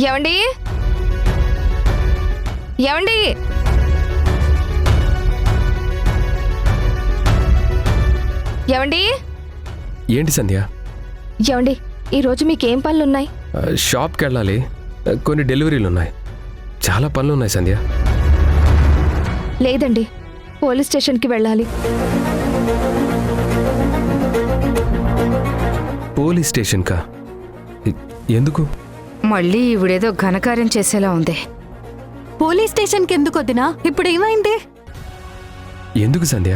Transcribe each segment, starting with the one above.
ఏమండి ఏమండి ఏమండి ఏంటి సంధ్య? ఏమండి ఈరోజు మీకేం పనులున్నాయి? షాప్కి వెళ్ళాలి, కొన్ని డెలివరీలు ఉన్నాయి, చాలా పనులు ఉన్నాయి సంధ్య. లేదండి, పోలీస్ స్టేషన్కి వెళ్ళాలి. పోలీస్ స్టేషన్కా? ఎందుకు? మళ్ళీ ఇవిడేదో ఘనకార్యం చేసేలా ఉంది. పోలీస్ స్టేషన్కి ఎందుకు వదినా? ఇప్పుడు ఏమైంది? ఎందుకు సంధ్య?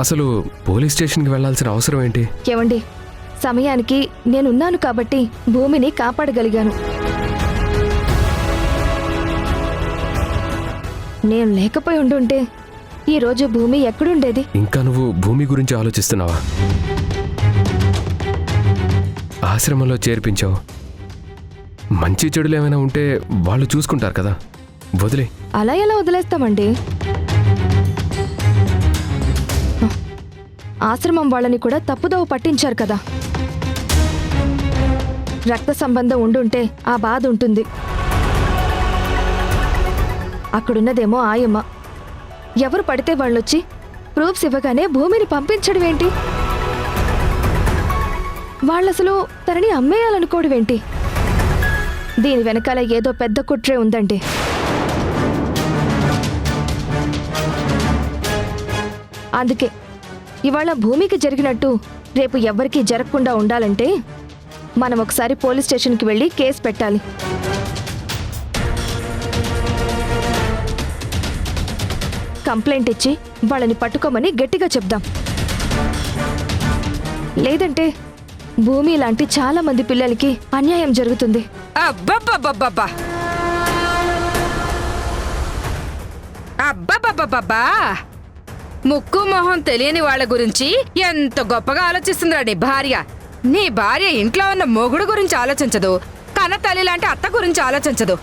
అసలు పోలీస్ స్టేషన్కి వెళ్ళాల్సిన అవసరం ఏంటి? ఏమండి, సమయానికి నేనున్నాను కాబట్టి భూమిని కాపాడగలిగాను. నేను లేకపోయి ఉండుంటే ఈరోజు భూమి ఎక్కడుండేది? ఇంకా నువ్వు భూమి గురించి ఆలోచిస్తున్నావా? ఆశ్రమంలో చేర్పించావు, మంచి చెడులు ఏమైనా ఉంటే వాళ్ళు చూసుకుంటారు కదా, వదిలే. అలా ఎలా వదిలేస్తామండి? ఆశ్రమం వాళ్ళని కూడా తప్పుదోవ పట్టించారు కదా. రక్త సంబంధం ఉండుంటే ఆ బాధ ఉంటుంది. అక్కడున్నదేమో ఆయమ్మ. ఎవరు పడితే వాళ్ళొచ్చి ప్రూఫ్స్ ఇవ్వగానే భూమిని పంపించడం ఏంటి? వాళ్ళసలు తనని అమ్మేయాలనుకోవడం ఏంటి? దీని వెనకాల ఏదో పెద్ద కుట్రే ఉందండి. అందుకే ఇవాళ భూమికి జరిగినట్టు రేపు ఎవ్వరికీ జరగకుండా ఉండాలంటే మనం ఒకసారి పోలీస్ స్టేషన్కి వెళ్ళి కేసు పెట్టాలి. కంప్లైంట్ ఇచ్చి వాళ్ళని పట్టుకోమని గట్టిగా చెప్దాం. లేదంటే భూమి లాంటి చాలా మంది పిల్లలకి అన్యాయం జరుగుతుంది. అబ్బబ్బబ్బబ్బబ్బా అబ్బబ్బబ్బబ్బా! ముక్కు మొహం తెలియని వాళ్ళ గురించి ఎంత గొప్పగా ఆలోచిస్తుందిరా నీ భార్య. నీ భార్య ఇంట్లో ఉన్న మొగుడు గురించి ఆలోచించదు, కన్న తల్లి లాంటి అత్త గురించి ఆలోచించదు.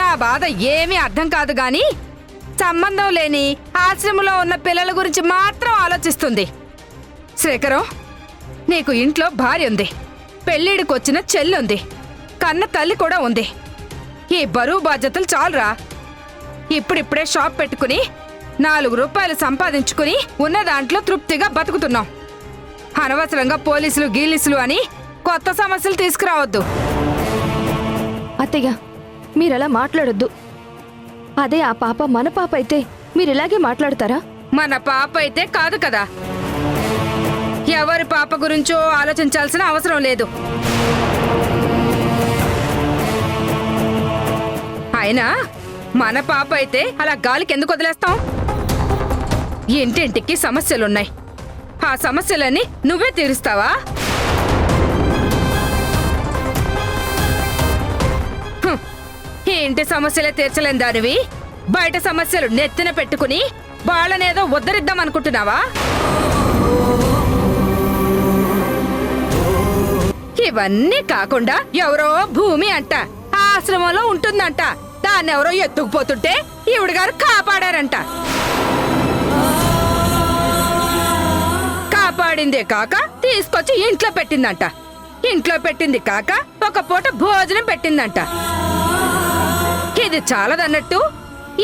నా బాధ ఏమీ అర్థం కాదు గాని సంబంధం లేని ఆశ్రమంలో ఉన్న పిల్లల గురించి మాత్రం ఆలోచిస్తుంది. శ్రీకరం, నీకు ఇంట్లో భార్య ఉంది, పెళ్ళిడికొచ్చిన చెల్లుంది, కన్న తల్లి కూడా ఉంది. ఈ బరువు బాధ్యతలు చాలురా. ఇప్పుడిప్పుడే షాప్ పెట్టుకుని 4 రూపాయలు సంపాదించుకుని ఉన్న దాంట్లో తృప్తిగా బతుకుతున్నాం. అనవసరంగా పోలీసులు గీలీసులు అని కొత్త సమస్యలు తీసుకురావద్దు. అత్తయ్య, మీరలా మాట్లాడొద్దు. అదే ఆ పాప మన పాప అయితే మీరిలాగే మాట్లాడతారా? మన పాప అయితే కాదు కదా. ఎవరి పాప గురించో ఆలోచించాల్సిన అవసరం లేదు. అయినా మన పాప అయితే అలా గాలికి ఎందుకు వదిలేస్తాం? ఇంటింటికి సమస్యలున్నాయి. ఆ సమస్యలన్నీ నువ్వే తీరుస్తావా? ఈ ఇంటి సమస్యలే తీర్చలేని దానివి బయట సమస్యలు నెత్తిన పెట్టుకుని వాళ్ళనేదో ఉద్ధరిద్దాం అనుకుంటున్నావా? ఇవన్నీ కాకుండా ఎవరో భూమి అంట ఆశ్రమంలో ఉంటుందంట, దాన్నెవరో ఎత్తుకుపోతుంటే ఈవిడ గారు కాపాడారంట. కాపాడిందే కాక తీసుకొచ్చి ఇంట్లో పెట్టిందంట. ఇంట్లో పెట్టింది కాక ఒక పూట భోజనం పెట్టిందంట. ఇది చాలదన్నట్టు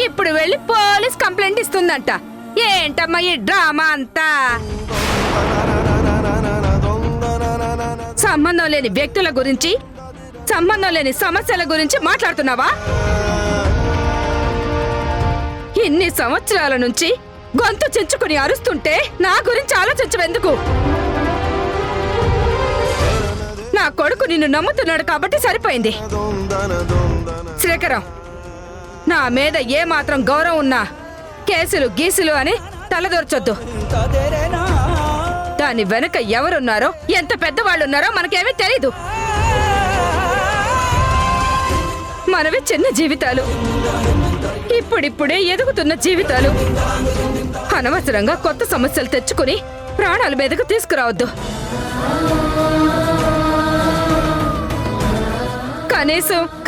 ఇప్పుడు వెళ్ళి పోలీస్ కంప్లైంట్ ఇస్తుందంట. ఏంటమ్మా ఈ డ్రామా అంతా? సంబంధం లేని వ్యక్తుల గురించి, సంబంధం లేని సమస్యల గురించి మాట్లాడుతున్నావా? ఇన్ని సంవత్సరాల నుంచి గొంతు చించుకుని అరుస్తుంటే నా గురించి ఆలోచించవెందుకు? నా కొడుకు నిన్ను నమ్ముతున్నాడు కాబట్టి సరిపోయింది. శ్రీకరం, నా మీద ఏ మాత్రం గౌరవం ఉన్నా కేసులు గీసులు అని తలదూర్చొద్దు. దాని వెనక ఎవరున్నారో, ఎంత పెద్దవాళ్ళున్నారో మనకేమీ తెలీదు. మనవి చిన్న జీవితాలు, ఇప్పుడిప్పుడే ఎదుగుతున్న జీవితాలు. అనవసరంగా కొత్త సమస్యలు తెచ్చుకుని ప్రాణాల మీదకు తీసుకురావద్దు.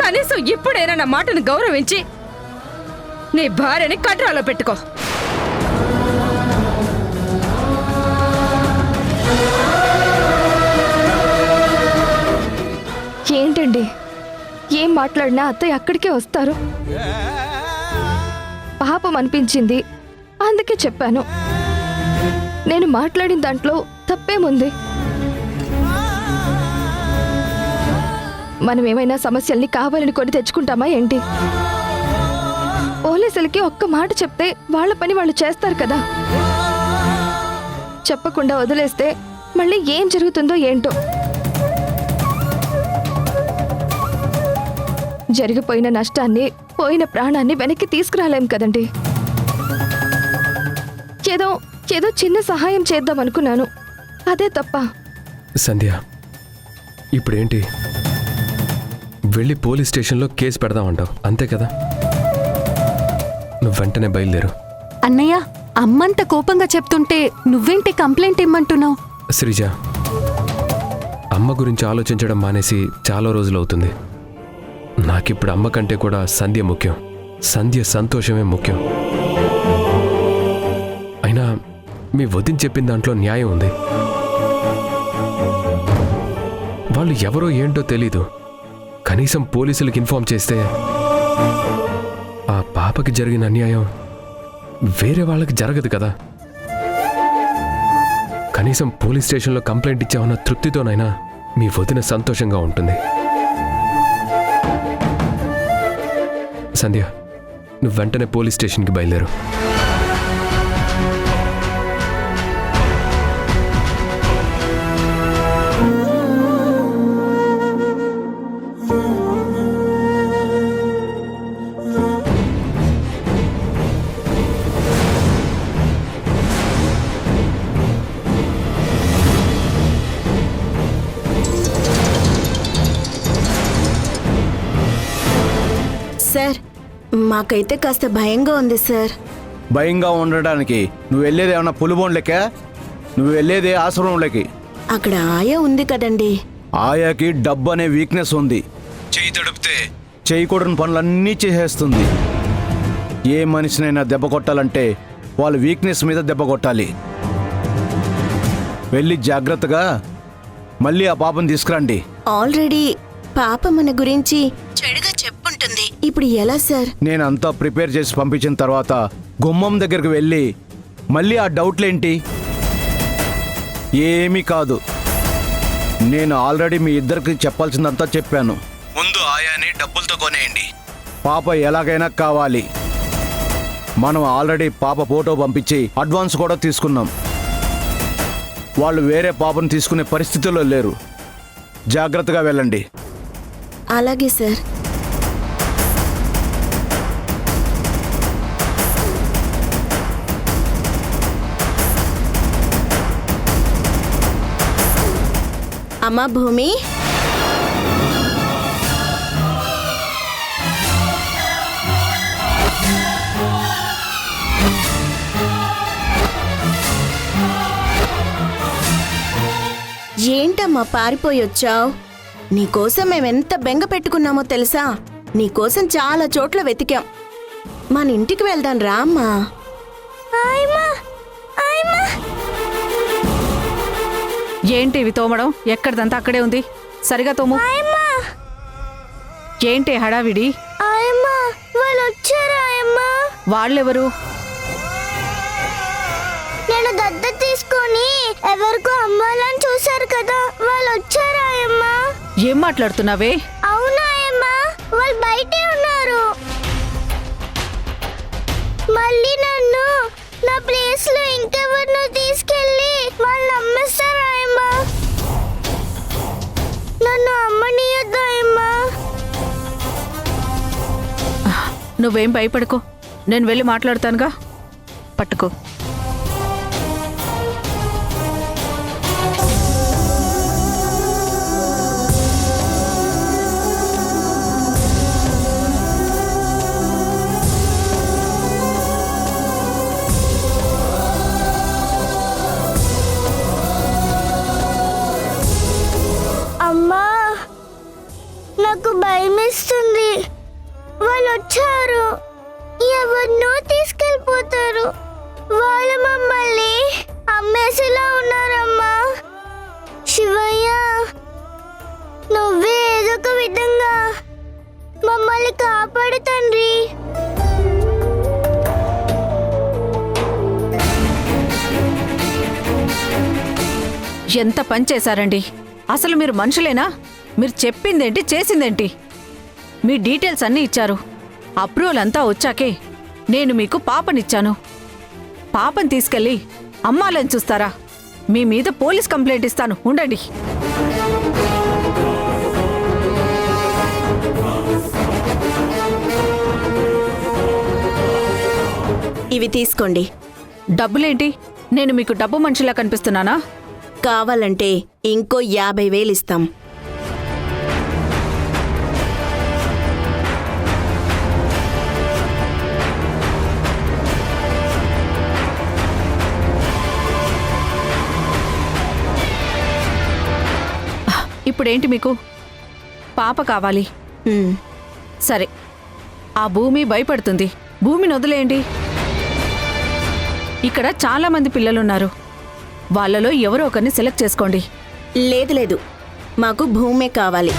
కనీసం ఇప్పుడైనా నా మాటను గౌరవించి నీ భార్యని కట్రాలో పెట్టుకో. ఏంటండి ఏం మాట్లాడినా అత్తయ్య అక్కడికే వస్తారు. పాపం అనిపించింది, అందుకే చెప్పాను. నేను మాట్లాడిన దాంట్లో తప్పేముంది? మనం ఏమైనా సమస్యల్ని కావాలని కొని తెచ్చుకుంటామా ఏంటి? పోలీసులకి ఒక్క మాట చెప్తే వాళ్ళ పని వాళ్ళు చేస్తారు కదా. చెప్పకుండా వదిలేస్తే మళ్ళీ ఏం జరుగుతుందో ఏంటో. జరిగిపోయిన నష్టాన్ని, పోయిన ప్రాణాన్ని వెనక్కి తీసుకురాలేం కదండి. ఏదో ఏదో చిన్న సహాయం చేద్దాం అనుకున్నాను, అదే తప్ప. సంధ్య, ఇప్పుడేంటి? వెళ్ళి పోలీస్ స్టేషన్లో కేసు పెడదామంటావు అంతే కదా? నువ్వు వెంటనే బయలుదేరు. అన్నయ్య, అమ్మంత కోపంగా చెప్తుంటే నువ్వేంటి కంప్లైంట్ ఇమ్మంటున్నావు? శ్రీజ, అమ్మ గురించి ఆలోచించడం మానేసి చాలా రోజులు అవుతుంది. నాకిప్పుడు అమ్మ కంటే కూడా సంధ్య ముఖ్యం. సంధ్య సంతోషమే ముఖ్యం. అయినా మీ వదిన చెప్పిన దాంట్లో న్యాయం ఉంది. వాళ్ళు ఎవరో ఏంటో తెలీదు. కనీసం పోలీసులకు ఇన్ఫార్మ్ చేస్తే ఆ పాపకి జరిగిన అన్యాయం వేరే వాళ్ళకి జరగదు కదా. కనీసం పోలీస్ స్టేషన్లో కంప్లైంట్ ఇచ్చామన్న తృప్తితోనైనా మీ వదిన సంతోషంగా ఉంటుంది. సంధ్య, నువ్వు వెంటనే పోలీస్ స్టేషన్కి బయలుదేరు. సార్, మాకైతే కాస్త భయంగా ఉంది సార్. భయంగా ఉండడానికి నువ్వు వెళ్ళేది ఏమన్నా పులిబోన్లకే? నువ్వు వెళ్ళేది ఆశ్రమంలోకి. అక్కడ ఆయా ఉంది కదండి. ఆయాకి డబ్బు అనే వీక్నెస్ ఉంది. చేయి తడిపితే చేయకూడని పనులన్నీ చేసేస్తుంది. ఏ మనిషినైనా దెబ్బ కొట్టాలంటే వాళ్ళ వీక్నెస్ మీద దెబ్బ కొట్టాలి. వెళ్ళి జాగ్రత్తగా మళ్ళీ ఆ పాపను తీసుకురండి. ఆల్రెడీ పాప మన గురించి చెడుగా చెప్పుంటుంది. ఇప్పుడు ఎలా సార్? నేను అంతా ప్రిపేర్ చేసి పంపించిన తర్వాత గుమ్మం దగ్గరికి వెళ్ళి మళ్ళీ ఆ డౌట్లేంటి? ఏమీ కాదు. నేను ఆల్రెడీ మీ ఇద్దరికి చెప్పాల్సిందంతా చెప్పాను. ముందు ఆయాని డబ్బులతో కొనేయండి. పాప ఎలాగైనా కావాలి. మనం ఆల్రెడీ పాప ఫోటో పంపించి అడ్వాన్స్ కూడా తీసుకున్నాం. వాళ్ళు వేరే పాపను తీసుకునే పరిస్థితిలో లేరు. జాగ్రత్తగా వెళ్ళండి. అలాగే సార్. అమ్మా భూమి, ఏంటమ్మా పారిపోయి వచ్చావు? నీకోసం మేమెంత బెంగ పెట్టుకున్నామో తెలుసా? నీకోసం చాలా చోట్ల వెతికాం. మన ఇంటికి వెళ్దాం రా అమ్మా. ఏంటి ఇవి తోమడం? ఎక్కడిదంతా అక్కడే ఉంది, సరిగా తోము. ఏంటి హడావిడి? వాళ్ళెవరు? నేను దత్త తీసుకొని ఎవరికో అమ్మాలని చూశారు కదా, వాళ్ళు వచ్చారాయమ్మా. ఏం మాట్లాడుతున్నావే? అవునాయమ్మా, వాళ్ళు బయటే ఉన్నారు. మళ్ళీ నన్ను నా ప్లేస్ లో ఇంకెవరినో తీసుకెళ్ళి వాళ్ళు అమ్మేస్తారాయమ్మా. నన్ను అమ్మనీయొద్దాయమ్మా. నువ్వేం భయపడుకో, నేను వెళ్ళి మాట్లాడతానుగా. పట్టుకో. అమ్మా, నాకు భయమేస్తుంది. వాళ్ళు వచ్చారు, ఎవరినో తీసుకెళ్ళిపోతారు. వాళ్ళు మమ్మల్ని అమ్మేసేలా ఉన్నారమ్మా. శివయ్య, నువ్వే ఏదో ఒక విధంగా మమ్మల్ని కాపాడు తండ్రి. ఎంత పని చేశారండి. అసలు మీరు మనుషులేనా? మీరు చెప్పిందేంటి, చేసిందేంటి? మీ డీటెయిల్స్ అన్నీ ఇచ్చారు. అప్రూవల్ అంతా వచ్చాకే నేను మీకు పాపనిచ్చాను. పాపని తీసుకెళ్ళి అమ్మాలని చూస్తారా? మీ మీద పోలీస్ కంప్లైంట్ ఇస్తాను, ఉండండి. ఇవి తీసుకోండి. డబ్బులేంటి? నేను మీకు డబ్బు మనిషిలా కనిపిస్తున్నానా? కావాలంటే ఇంకో 50,000 ఇస్తాం. ఇప్పుడేంటి మీకు? పాప కావాలి. ఉమ్, సరే, ఆ భూమి భయపడుతుంది. భూమిని వదిలేయండి. ఇక్కడ చాలా మంది పిల్లలున్నారు. వాళ్ళలో ఎవరో ఒకరిని సెలెక్ట్ చేసుకోండి. లేదు లేదు, మాకు భూమే కావాలి.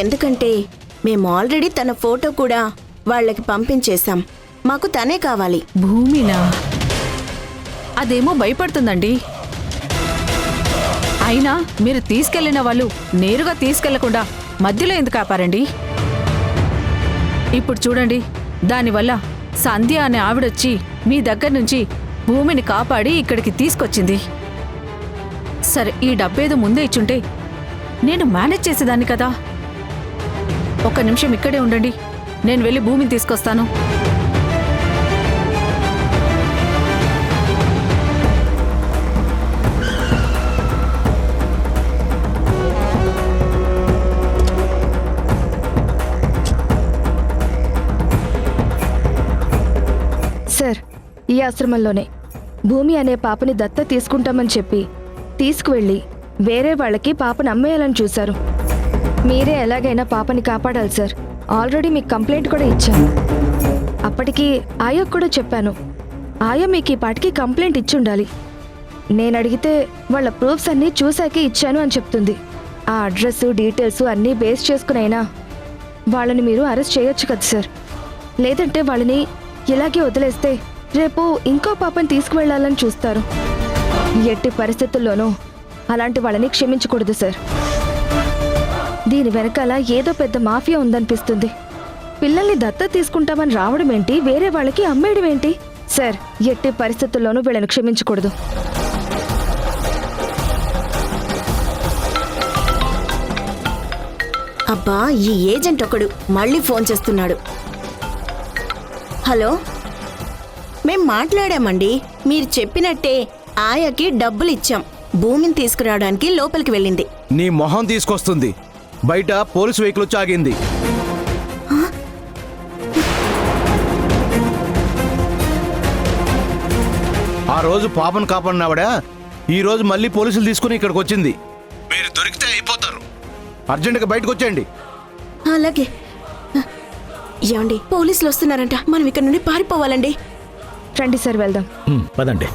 ఎందుకంటే మేము ఆల్రెడీ తన ఫోటో కూడా వాళ్ళకి పంపించేశాం. మాకు తనే కావాలి. భూమినా? అదేమో భయపడుతుందండి. అయినా మీరు తీసుకెళ్లిన వాళ్ళు నేరుగా తీసుకెళ్లకుండా మధ్యలో ఎందుకు ఆపారండి? ఇప్పుడు చూడండి, దానివల్ల సంధ్య అనే ఆవిడొచ్చి మీ దగ్గర నుంచి భూమిని కాపాడి ఇక్కడికి తీసుకొచ్చింది. సరే, ఈ డబ్బేదో ముందే ఇచ్చుంటే నేను మేనేజ్ చేసేదాన్ని కదా. ఒక్క నిమిషం ఇక్కడే ఉండండి, నేను వెళ్ళి భూమిని తీసుకొస్తాను. సార్, ఈ ఆశ్రమంలోనే భూమి అనే పాపని దత్త తీసుకుంటామని చెప్పి తీసుకువెళ్ళి వేరే వాళ్ళకి పాపను అమ్మేయాలని చూశారు. మీరే ఎలాగైనా పాపని కాపాడాలి సార్. ఆల్రెడీ మీకు కంప్లైంట్ కూడా ఇచ్చాను. అప్పటికి ఆయాకు కూడా చెప్పాను. ఆయా మీకు ఈ పాటికి కంప్లైంట్ ఇచ్చుండాలి. నేను అడిగితే వాళ్ళ ప్రూఫ్స్ అన్నీ చూశాకే ఇచ్చాను అని చెప్తుంది. ఆ అడ్రస్ డీటెయిల్స్ అన్నీ బేస్ చేసుకునైనా వాళ్ళని మీరు అరెస్ట్ చేయొచ్చు కదా సార్. లేదంటే వాళ్ళని ఇలాగే వదిలేస్తే రేపు ఇంకో పాపని తీసుకువెళ్లాలని చూస్తారు. ఎట్టి పరిస్థితుల్లోనూ అలాంటి వాళ్ళని క్షమించకూడదు సార్. దీని వెనకాల ఏదో పెద్ద మాఫియా ఉందనిపిస్తుంది. పిల్లల్ని దత్త తీసుకుంటామని రావడం ఏంటి, వేరే వాళ్ళకి అమ్మేయడం ఏంటి? సార్, ఎట్టి పరిస్థితుల్లోనూ వీళ్ళని క్షమించకూడదు. అబ్బా, ఈ ఏజెంట్ ఒకడు మళ్ళీ ఫోన్ చేస్తున్నాడు. హలో, మేం మాట్లాడామండి. మీరు చెప్పినట్టే ఆయాకి డబ్బులు ఇచ్చాం. భూమిని తీసుకురావడానికి లోపలికి వెళ్ళింది. నీ మొహం తీసుకొస్తుంది. బయట పోలీస్ వెహికల్ వచ్చి ఆగింది. ఆ రోజు పాపను కాపాడినావిడా ఈ రోజు మళ్ళీ పోలీసులు తీసుకుని ఇక్కడికి వచ్చింది. మీరు దొరికితే అయిపోతారు. అర్జెంటుగా బయటకు వచ్చేయండి. అలాగే. ఏమండి, పోలీసులు వస్తున్నారంట. మనం ఇక్కడ నుండి పారిపోవాలండి. రండి సార్, వెళ్దాం. పదండి.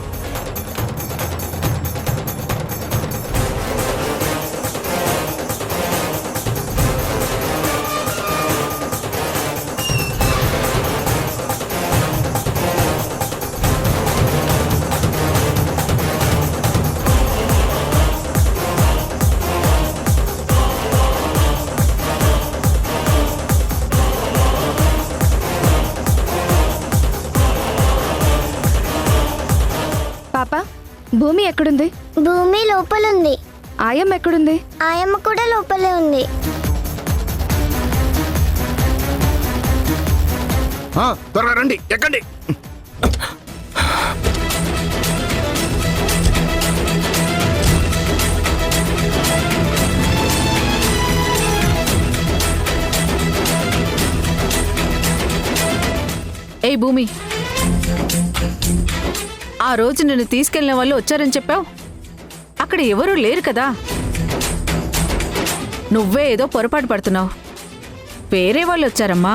పాప, భూమి ఎక్కడుంది? భూమి లోపలుంది. ఆయమ్మ ఎక్కడుంది? ఆయమ్మ కూడా లోపలే ఉంది. త్వరగా రండి, ఎక్కండి. ఏయ్ భూమి, ఆ రోజు నిన్ను తీసుకెళ్లిన వాళ్ళు వచ్చారని చెప్పావు. అక్కడ ఎవరూ లేరు కదా. నువ్వే ఏదో పొరపాటు పడుతున్నావు. వేరే వాళ్ళు వచ్చారమ్మా.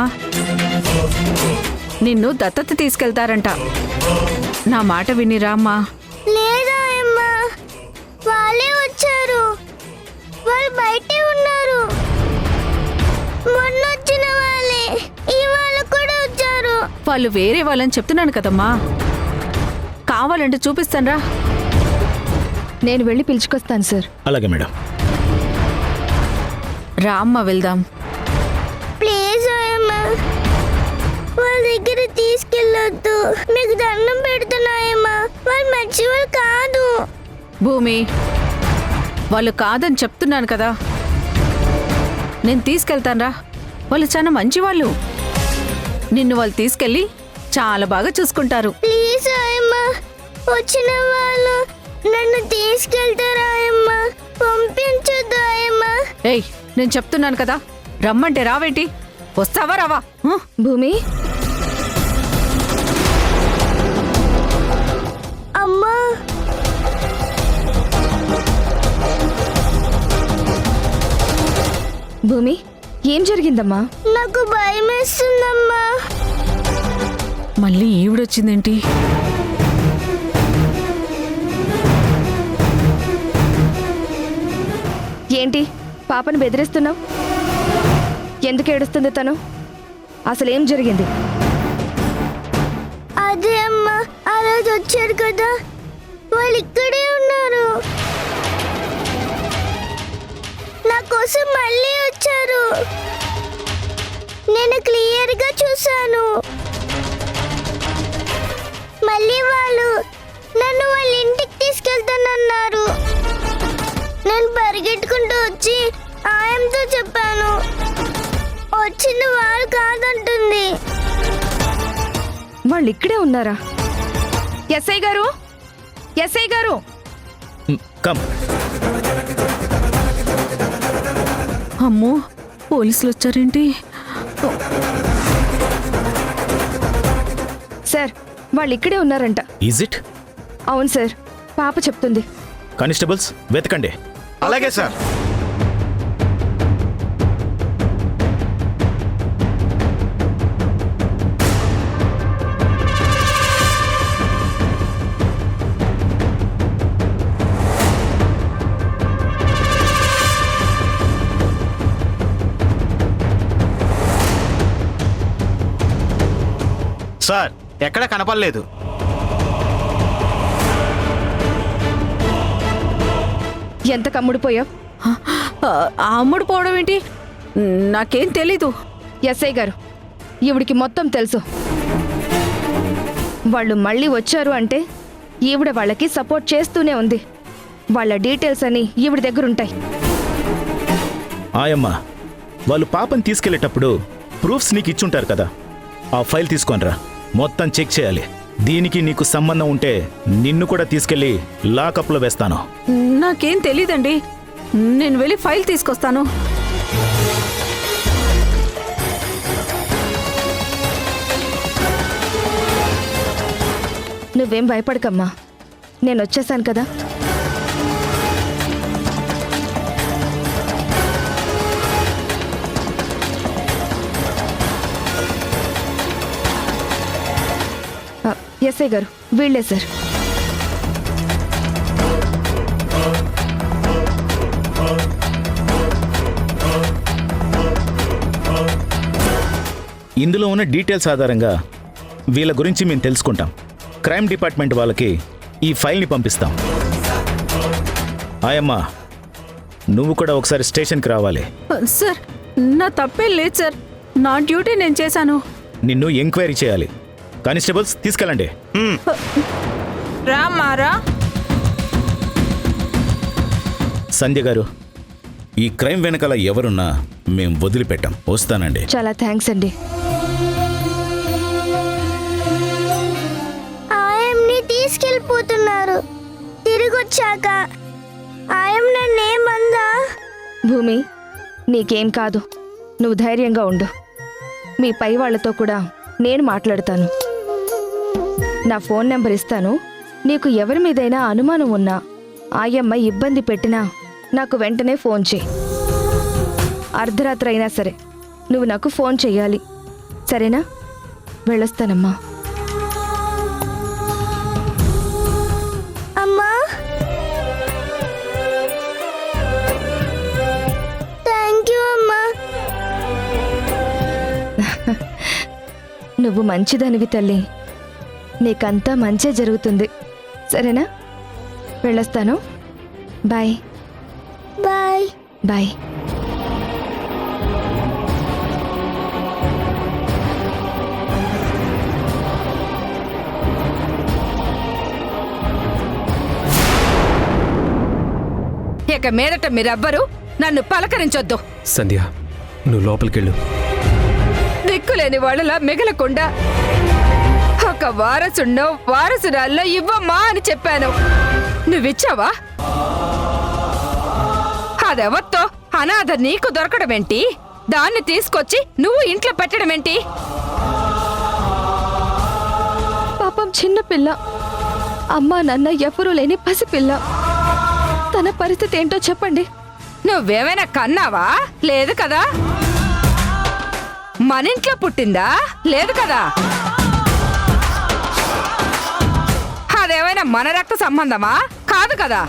నిన్ను దత్తత తీసుకెళ్తారంట. నా మాట వినిరా అమ్మా. లేదా అమ్మా, వాళ్ళే వచ్చారు. వాళ్ళు బయటే ఉన్నారు. మొన్న వాళ్ళు వేరే వాళ్ళని చెప్తున్నాను కదమ్మా. కావాలంటే చూపిస్తానురా. నేను వెళ్ళి పిలుచుకొస్తాను సార్. అలాగే మేడం. రా అమ్మ వెళ్దాం. ప్లీజ్ ఆయమ్మ, వాళ్ళ దగ్గర తీసుకెళ్ళొద్దు. మీకు దండం పెడుతున్నాయమ్మా, వాళ్ళు మంచివాళ్ళు కాదు. భూమి, వాళ్ళు కాదని చెప్తున్నాను కదా. నేను తీసుకెళ్తానురా. వాళ్ళు చాలా మంచివాళ్ళు. నిన్ను వాళ్ళు తీసుకెళ్ళి చాలా బాగా చూసుకుంటారు. ప్లీజ్ ఆయమ్మ, వచ్చిన వాళ్ళు నన్ను తీసుకెళ్తారా ఆయమ్మ? పంపించొద్దు ఆయమ్మ. ఏయ్, నేను చెప్తున్నాను కదా, రమ్మంటే రావేంటి? వస్తావా రావా? భూమి, అమ్మా, భూమి, ఏం జరిగిందమ్మా? నాకు భయం వేస్తుందమ్మా. మళ్ళీ ఈవిడొచ్చిందేంటి? ఏంటి పాపను బెదిరిస్తున్నావు? ఎందుకు ఏడుస్తుంది తను? అసలేం జరిగింది? అదే అమ్మా, ఆ రోజు వచ్చారు కదా, వాళ్ళు ఇక్కడే ఉన్నారు. నా కోసం మళ్ళీ వచ్చారు. నేను క్లియర్గా చూశాను. మళ్ళీ వాళ్ళు నన్ను వాళ్ళ ఇంటికి తీసుకెళ్తానన్నారు. నేను పరిగెట్టుకుంటూ వచ్చి ఆయనతో చెప్పాను. వచ్చిన వాళ్ళు కాదంటుంది. వాళ్ళు ఇక్కడే ఉన్నారా? ఎస్ఐ గారు, ఎస్ఐ గారు! కమ్. అమ్మో, పోలీసులు వచ్చారేంటి? సార్, వాళ్ళు ఇక్కడే ఉన్నారంట. Is it? అవును సార్, పాప చెప్తుంది. కానిస్టేబుల్స్ వెతకండి. అలాగే సార్. సార్, ఎక్కడ కనపడలేదు. ఎంత కమ్ముడిపోయావు? అమ్ముడు పోవడం ఏంటి? నాకేం తెలీదు. ఎస్ఐ గారు, ఈవిడికి మొత్తం తెలుసు. వాళ్ళు మళ్ళీ వచ్చారు అంటే ఈవిడ వాళ్ళకి సపోర్ట్ చేస్తూనే ఉంది. వాళ్ళ డీటెయిల్స్ అని ఈవిడ దగ్గర ఉంటాయి. ఆయమ్మ, వాళ్ళు పాపని తీసుకెళ్లేటప్పుడు ప్రూఫ్స్ నీకు ఇచ్చుంటారు కదా, ఆ ఫైల్ తీసుకొనిరా. మొత్తం చెక్ చేయాలి. దీనికి నీకు సంబంధం ఉంటే నిన్ను కూడా తీసుకెళ్లి లాకప్లో వేస్తాను. నాకేం తెలీదండి. నేను వెళ్ళి ఫైల్ తీసుకొస్తాను. నువ్వేం భయపడకమ్మా, నేను వచ్చేసాను కదా. ఎస్ఐ గారు, వీళ్ళే సార్. ఇందులో ఉన్న డీటెయిల్స్ ఆధారంగా వీళ్ళ గురించి మేము తెలుసుకుంటాం. క్రైమ్ డిపార్ట్మెంట్ వాళ్ళకి ఈ ఫైల్ని పంపిస్తాం. ఆయమ్మ, నువ్వు కూడా ఒకసారి స్టేషన్కి రావాలి. సార్, నా తప్పేం లేదు సార్. నా డ్యూటీ నేను చేశాను. నిన్ను ఎంక్వైరీ చేయాలి. కానిస్టేబుల్స్ తీసుకెళ్ళండి. రామారా. సంధ్య గారు, ఈ క్రైమ్ వెనకాల ఎవరున్నా మేం వదిలిపెట్టాం. వస్తానండి. చాలా థ్యాంక్స్ అండి. ఆయమ్ని తీసుకెళ్ళిపోతున్నారు. తిరిగొచ్చాక ఆయమ్మ నన్నేమందా? భూమి, నీకేం కాదు, నువ్వు ధైర్యంగా ఉండు. మీ పై వాళ్ళతో కూడా నేను మాట్లాడతాను. నా ఫోన్ నెంబర్ ఇస్తాను. నీకు ఎవరి మీదైనా అనుమానం ఉన్నా, ఆయమ్మ ఇబ్బంది పెట్టినా నాకు వెంటనే ఫోన్ చేయి. అర్ధరాత్రి అయినా సరే నువ్వు నాకు ఫోన్ చెయ్యాలి, సరేనా? వెళ్ళొస్తానమ్మా. అమ్మా, థ్యాంక్ యూ అమ్మా. నువ్వు మంచిదనివి తల్లి. నీకంతా మంచే జరుగుతుంది. సరేనా? వెళ్ళొస్తాను. బాయ్. బాయ్. బాయ్. ఇక మీదట మీరెవ్వరూ నన్ను పలకరించొద్దు. సంధ్య, నువ్వు లోపలికెళ్ళు. దిక్కులేని వాళ్ళలా మిగలకుండా ఒక వారసున్నో వారసురాల్లో ఇవ్వమ్మా అని చెప్పాను. నువ్విచ్చావా? అదెవత్తో అనాథ నీకు దొరకడమేంటి? దాన్ని తీసుకొచ్చి నువ్వు ఇంట్లో పెట్టడమేంటి? పాపం చిన్న పిల్ల, అమ్మా నాన్న ఎవరూ లేని పసిపిల్ల. తన పరిస్థితి ఏంటో చెప్పండి. నువ్వేమైనా కన్నావా? లేదు కదా. మనింట్లో పుట్టిందా? లేదు కదా. అదేమైనా మన రక్త సంబంధమా? కాదు కదా.